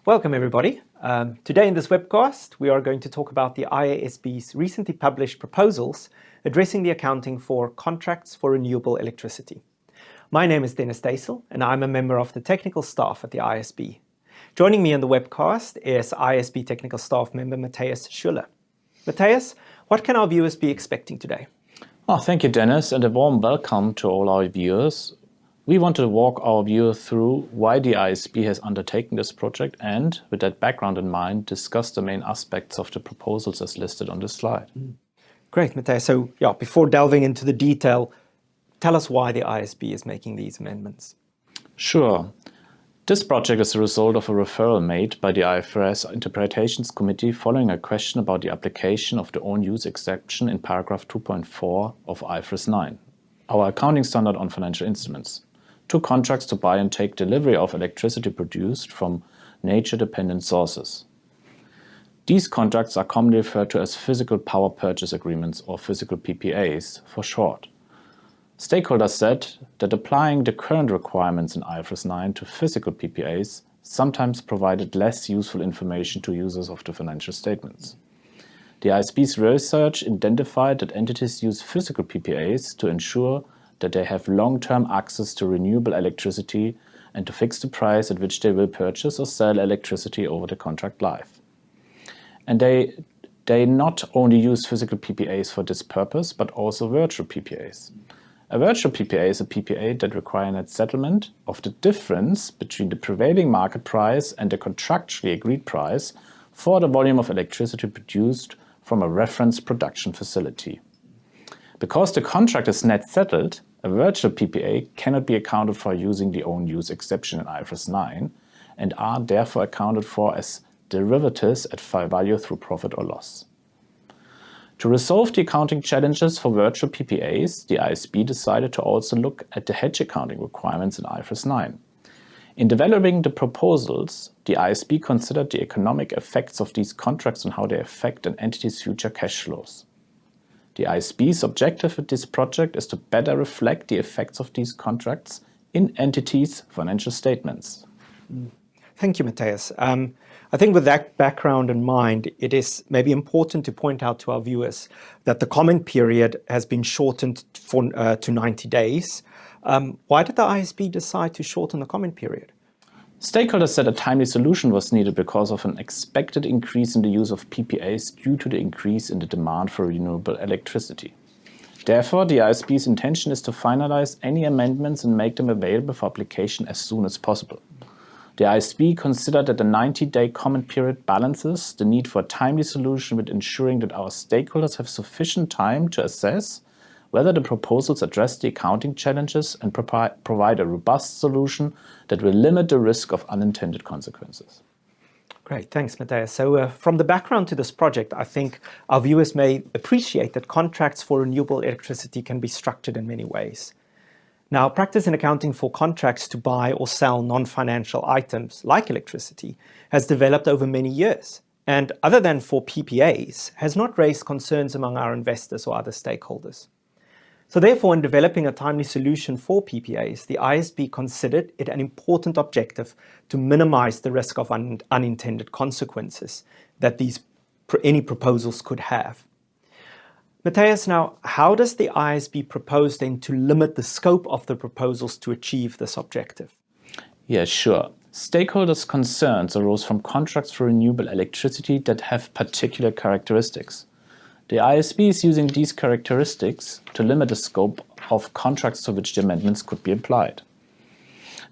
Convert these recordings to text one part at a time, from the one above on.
Welcome everybody. Today in this webcast we are going to talk about the IASB's recently published proposals addressing the accounting for contracts for renewable electricity. My name is Deysel and I'm a member of the technical staff at the IASB. Joining me on the webcast is IASB technical staff member Matthias Schueler. Matthias, what can our viewers be expecting today? Thank you, Dennis, and a warm welcome to all our viewers. We want to walk our viewers through why the IASB has undertaken this project and, with that background in mind, discuss the main aspects of the proposals as listed on this slide. Great, Matthias. So, before delving into the detail, tell us why the IASB is making these amendments. Sure. This project is a result of a referral made by the IFRS Interpretations Committee following a question about the application of the own use exception in paragraph 2.4 of IFRS 9, our accounting standard on financial instruments, to contracts to buy and take delivery of electricity produced from nature-dependent sources. These contracts are commonly referred to as physical power purchase agreements or physical PPAs for short. Stakeholders said that applying the current requirements in IFRS 9 to physical PPAs sometimes provided less useful information to users of the financial statements. The IASB's research identified that entities use physical PPAs to ensure that they have long-term access to renewable electricity and to fix the price at which they will purchase or sell electricity over the contract life. And they not only use physical PPAs for this purpose, but also virtual PPAs. A virtual PPA is a PPA that requires net settlement of the difference between the prevailing market price and the contractually agreed price for the volume of electricity produced from a reference production facility. Because the contract is net settled, a virtual PPA cannot be accounted for using the own use exception in IFRS 9 and are therefore accounted for as derivatives at fair value through profit or loss. To resolve the accounting challenges for virtual PPAs, the IASB decided to also look at the hedge accounting requirements in IFRS 9. In developing the proposals, the IASB considered the economic effects of these contracts and how they affect an entity's future cash flows. The IASB's objective with this project is to better reflect the effects of these contracts in entities' financial statements. Thank you, Matthias. I think with that background in mind, it is maybe important to point out to our viewers that the comment period has been shortened to 90 days. Why did the IASB decide to shorten the comment period? Stakeholders said a timely solution was needed because of an expected increase in the use of PPAs due to the increase in the demand for renewable electricity. Therefore, the IASB's intention is to finalize any amendments and make them available for application as soon as possible. The IASB considered that the 90-day comment period balances the need for a timely solution with ensuring that our stakeholders have sufficient time to assess whether the proposals address the accounting challenges and provide a robust solution that will limit the risk of unintended consequences. Great, thanks, Matthias. So from the background to this project, I think our viewers may appreciate that contracts for renewable electricity can be structured in many ways. Now, practice in accounting for contracts to buy or sell non-financial items like electricity has developed over many years, and other than for PPAs, has not raised concerns among our investors or other stakeholders. So therefore, in developing a timely solution for PPAs, the IASB considered it an important objective to minimize the risk of unintended consequences that any proposals could have. Matthias, now, how does the IASB propose then to limit the scope of the proposals to achieve this objective? Yeah, sure. Stakeholders' concerns arose from contracts for renewable electricity that have particular characteristics. The IASB is using these characteristics to limit the scope of contracts to which the amendments could be applied.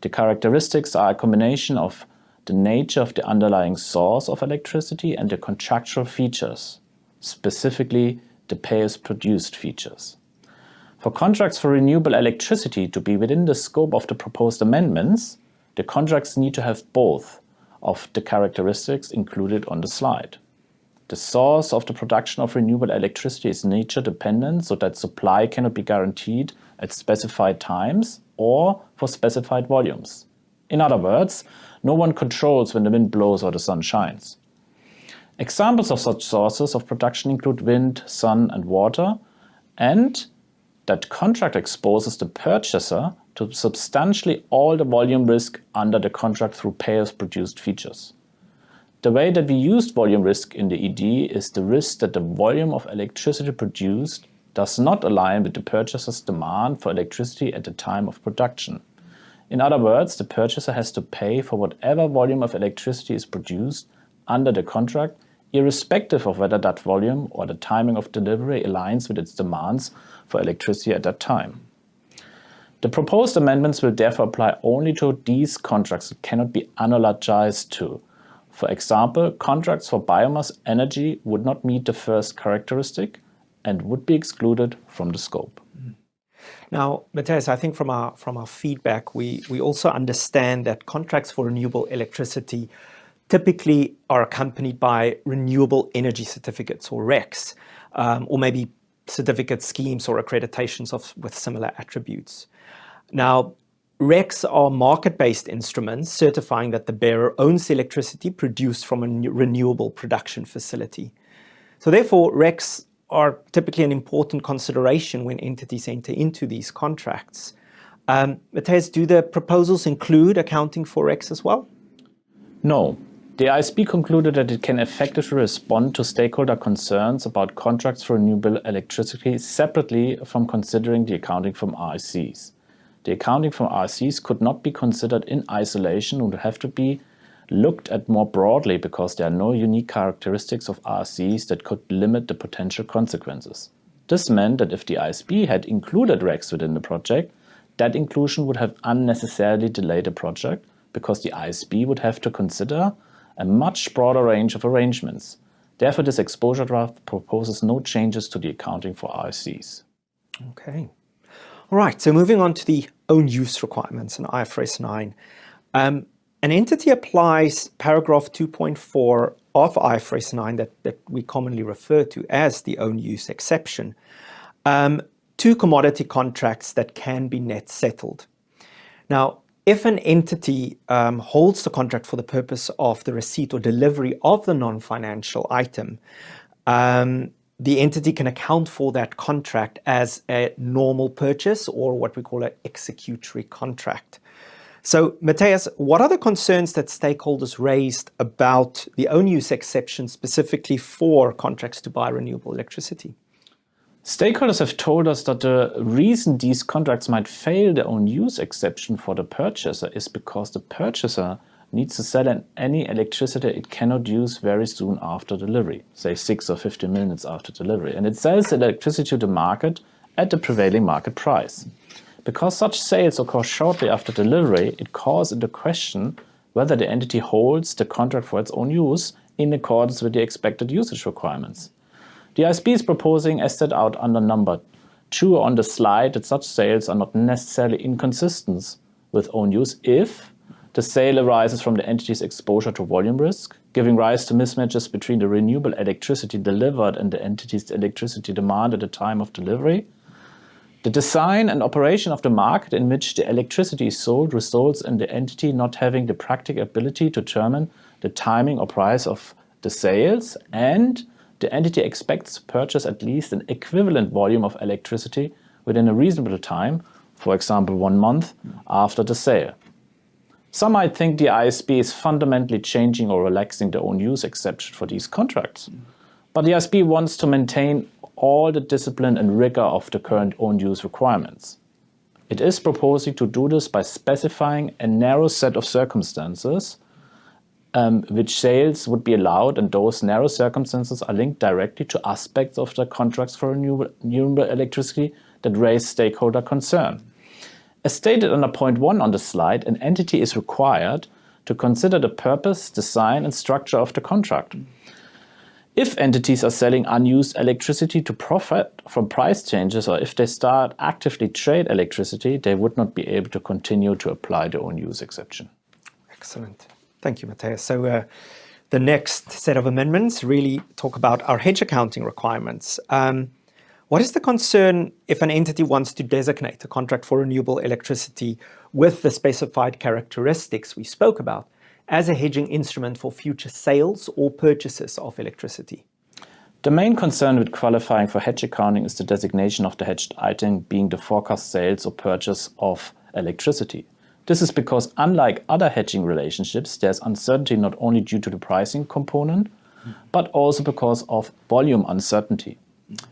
The characteristics are a combination of the nature of the underlying source of electricity and the contractual features, specifically the pay-as-produced features. For contracts for renewable electricity to be within the scope of the proposed amendments, the contracts need to have both of the characteristics included on the slide. The source of the production of renewable electricity is nature dependent, so that supply cannot be guaranteed at specified times or for specified volumes. In other words, no one controls when the wind blows or the sun shines. Examples of such sources of production include wind, sun, and water, and that contract exposes the purchaser to substantially all the volume risk under the contract through pay-as-produced features. The way that we used volume risk in the ED is the risk that the volume of electricity produced does not align with the purchaser's demand for electricity at the time of production. In other words, the purchaser has to pay for whatever volume of electricity is produced under the contract, irrespective of whether that volume or the timing of delivery aligns with its demands for electricity at that time. The proposed amendments will therefore apply only to these contracts that cannot be analogized to. For example, contracts for biomass energy would not meet the first characteristic and would be excluded from the scope. Now, Matthias, I think from our feedback, we also understand that contracts for renewable electricity typically are accompanied by renewable energy certificates, or RECs, or maybe certificate schemes or accreditations with similar attributes. Now, RECs are market-based instruments certifying that the bearer owns the electricity produced from a renewable production facility. So therefore, RECs are typically an important consideration when entities enter into these contracts. Matthias, do the proposals include accounting for RECs as well? No. The IASB concluded that it can effectively respond to stakeholder concerns about contracts for renewable electricity separately from considering the accounting from RECs. The accounting from RECs could not be considered in isolation and would have to be looked at more broadly because there are no unique characteristics of RECs that could limit the potential consequences. This meant that if the IASB had included RECs within the project, that inclusion would have unnecessarily delayed the project because the IASB would have to consider a much broader range of arrangements. Therefore, this exposure draft proposes no changes to the accounting for RECs. Okay. All right, so moving on to the own use requirements in IFRS 9. An entity applies paragraph 2.4 of IFRS 9 that we commonly refer to as the own use exception to commodity contracts that can be net settled. Now, if an entity holds the contract for the purpose of the receipt or delivery of the non-financial item, the entity can account for that contract as a normal purchase or what we call an executory contract. So, Matthias, what are the concerns that stakeholders raised about the own use exception specifically for contracts to buy renewable electricity? Stakeholders have told us that the reason these contracts might fail the own use exception for the purchaser is because the purchaser needs to sell any electricity it cannot use very soon after delivery, say 6 or 15 minutes after delivery, and it sells the electricity to the market at the prevailing market price. Because such sales occur shortly after delivery, it calls into question whether the entity holds the contract for its own use in accordance with the expected usage requirements. The IASB is proposing, as set out under number 2 on the slide, that such sales are not necessarily inconsistent with own use if the sale arises from the entity's exposure to volume risk, giving rise to mismatches between the renewable electricity delivered and the entity's electricity demand at the time of delivery. The design and operation of the market in which the electricity is sold results in the entity not having the practical ability to determine the timing or price of the sales, and the entity expects to purchase at least an equivalent volume of electricity within a reasonable time, for example 1 month after the sale. Some might think the IASB is fundamentally changing or relaxing the own use exception for these contracts. But the IASB wants to maintain all the discipline and rigor of the current own use requirements. It is proposing to do this by specifying a narrow set of circumstances which sales would be allowed, and those narrow circumstances are linked directly to aspects of the contracts for renewable electricity that raise stakeholder concern. As stated under point 1 on the slide, an entity is required to consider the purpose, design, and structure of the contract. If entities are selling unused electricity to profit from price changes, or if they start actively trade electricity, they would not be able to continue to apply the own use exception. Excellent. Thank you, Matthias. So the next set of amendments really talk about our hedge accounting requirements. What is the concern if an entity wants to designate a contract for renewable electricity with the specified characteristics we spoke about as a hedging instrument for future sales or purchases of electricity? The main concern with qualifying for hedge accounting is the designation of the hedged item being the forecast sales or purchase of electricity. This is because, unlike other hedging relationships, there's uncertainty not only due to the pricing component, but also because of volume uncertainty.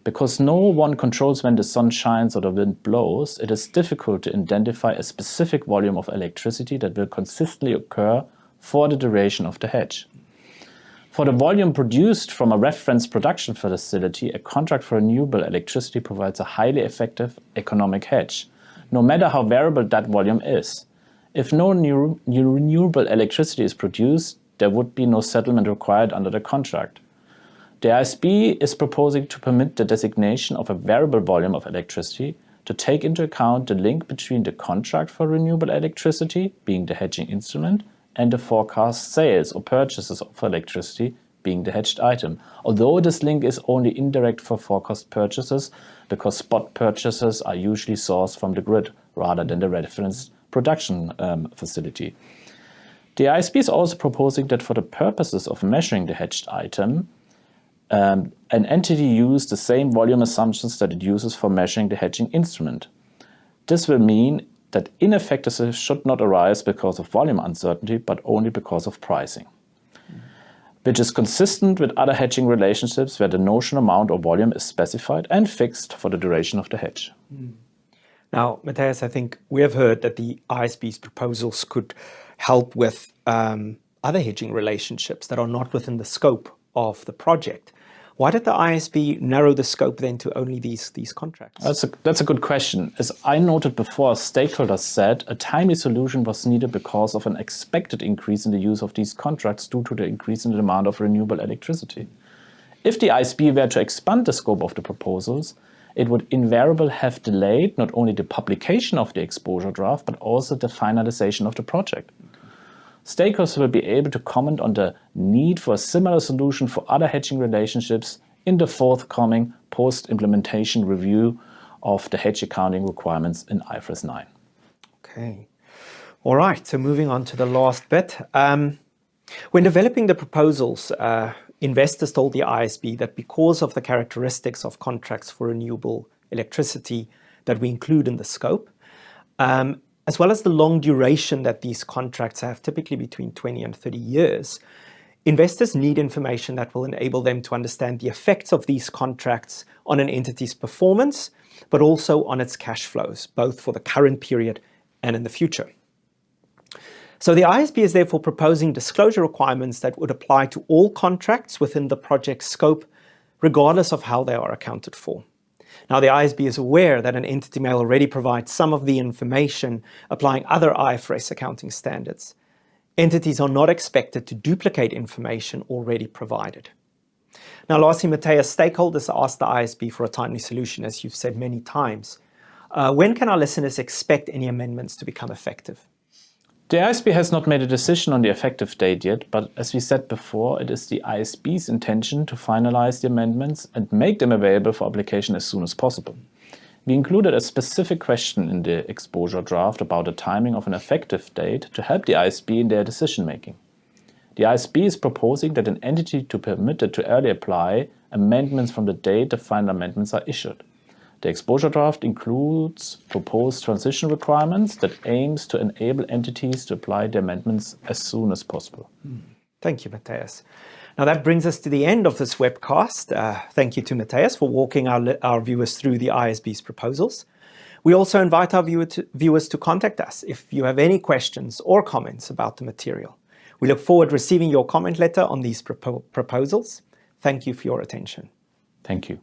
Because no one controls when the sun shines or the wind blows, it is difficult to identify a specific volume of electricity that will consistently occur for the duration of the hedge. For the volume produced from a reference production facility, a contract for renewable electricity provides a highly effective economic hedge, no matter how variable that volume is. If no new renewable electricity is produced, there would be no settlement required under the contract. The IASB is proposing to permit the designation of a variable volume of electricity to take into account the link between the contract for renewable electricity, being the hedging instrument, and the forecast sales or purchases of electricity, being the hedged item. Although this link is only indirect for forecast purchases, because spot purchases are usually sourced from the grid rather than the reference production facility. The IASB is also proposing that for the purposes of measuring the hedged item, an entity use the same volume assumptions that it uses for measuring the hedging instrument. This will mean that ineffectiveness should not arise because of volume uncertainty, but only because of pricing, which is consistent with other hedging relationships where the notional amount or volume is specified and fixed for the duration of the hedge. Now, Matthias, I think we have heard that the IASB's proposals could help with other hedging relationships that are not within the scope of the project. Why did the IASB narrow the scope then to only these contracts? That's a good question. As I noted before, stakeholders said a timely solution was needed because of an expected increase in the use of these contracts due to the increase in the demand of renewable electricity. If the IASB were to expand the scope of the proposals, it would invariably have delayed not only the publication of the exposure draft, but also the finalization of the project. Stakeholders will be able to comment on the need for a similar solution for other hedging relationships in the forthcoming post-implementation review of the hedge accounting requirements in IFRS 9. Okay. All right, so moving on to the last bit. When developing the proposals, investors told the IASB that because of the characteristics of contracts for renewable electricity that we include in the scope, as well as the long duration that these contracts have, typically between 20 and 30 years, investors need information that will enable them to understand the effects of these contracts on an entity's performance, but also on its cash flows, both for the current period and in the future. So the IASB is therefore proposing disclosure requirements that would apply to all contracts within the project scope, regardless of how they are accounted for. Now, the IASB is aware that an entity may already provide some of the information applying other IFRS accounting standards. Entities are not expected to duplicate information already provided. Now, lastly, Matthias, stakeholders asked the IASB for a timely solution, as you've said many times. When can our listeners expect any amendments to become effective? The IASB has not made a decision on the effective date yet, but as we said before, it is the IASB's intention to finalize the amendments and make them available for application as soon as possible. We included a specific question in the exposure draft about the timing of an effective date to help the IASB in their decision-making. The IASB is proposing that an entity to be permitted to early apply amendments from the date the final amendments are issued. The exposure draft includes proposed transition requirements that aims to enable entities to apply the amendments as soon as possible. Thank you, Matthias. Now that brings us to the end of this webcast. Thank you to Matthias for walking our viewers through the IASB's proposals. We also invite our viewers to contact us if you have any questions or comments about the material. We look forward to receiving your comment letter on these proposals. Thank you for your attention. Thank you.